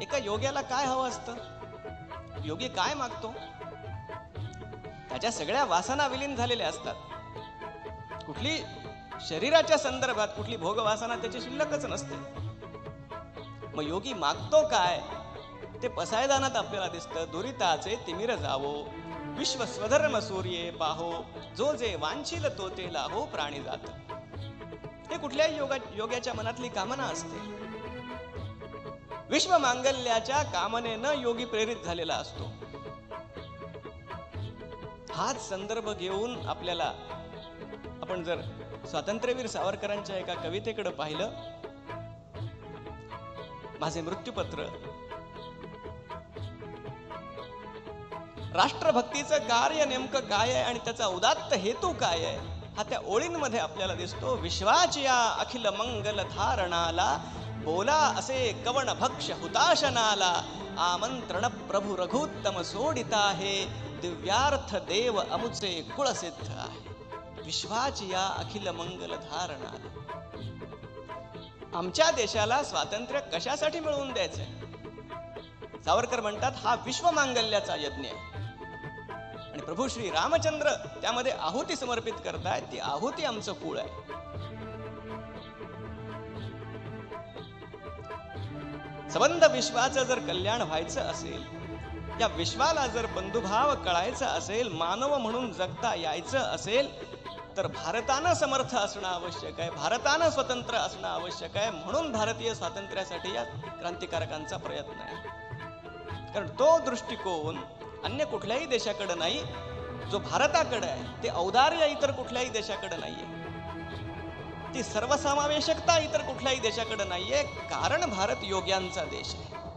एका योग्याला काय हवं असतं? योगी काय मागतो? त्याच्या सगळ्या वासना विलीन झालेल्या असतात. कुठली शरीराच्या संदर्भात कुठली भोगवासना त्याची शिल्लकच नसते. मग योगी मागतो काय ते पसायदानात आपल्याला दिसतं. दुरिताचे तिमिर जावो, विश्व स्वधर्म सूर्ये पाहो, जो जे वांछील तो ते लाहो प्राणी जात. हे कुठल्याही योग्याच्या मनातली कामना असते. विश्व मांगल्याच्या कामनेनं योगी प्रेरित झालेला असतो. हाच संदर्भ घेऊन आपल्याला, आपण जर स्वातंत्र्यवीर सावरकरांच्या एका कवितेकडे पाहिलं, माझे मृत्यूपत्र, राष्ट्रभक्तीचं कार्य नेमकं काय आहे आणि त्याचा उदात्त हेतू काय आहे हा त्या ओळींमध्ये आपल्याला दिसतो. विश्वाची या अखिल मंगल धारणाला बोला असे कवण भक्ष हुताशनाला, आमंत्रण प्रभू रघुत्तम सोडिता आहे, दिव्यार्थ देव अमुचे कुळसिद्ध आहे. विश्वाची या अखिल मंगल धारणाला. आमच्या देशाला स्वातंत्र्य कशासाठी मिळवून द्यायचंय? सावरकर म्हणतात हा विश्वमांगल्याचा यज्ञ आहे. आणि प्रभू श्री रामचंद्र त्यामध्ये आहुती समर्पित करतायत. ती आहुती आमचं कुळ आहे. संबंध विश्वाचं जर कल्याण व्हायचं असेल, या विश्वाला जर बंधुभाव कळायचा असेल, मानव म्हणून जगता यायचं असेल, तर भारतानं समर्थ असणं आवश्यक आहे. भारतानं स्वतंत्र असणं आवश्यक आहे. म्हणून भारतीय स्वातंत्र्यासाठी या क्रांतिकारकांचा प्रयत्न आहे. कारण तो दृष्टिकोन अन्य कुठल्याही देशाकडे नाही. जो भारताकडे आहे ते औदार्य इतर कुठल्याही देशाकडे नाहीये. ती सर्वसमावेशकता इतर कुठल्याही देशाकडे नाहीये. कारण भारत योग्यांचा देश आहे.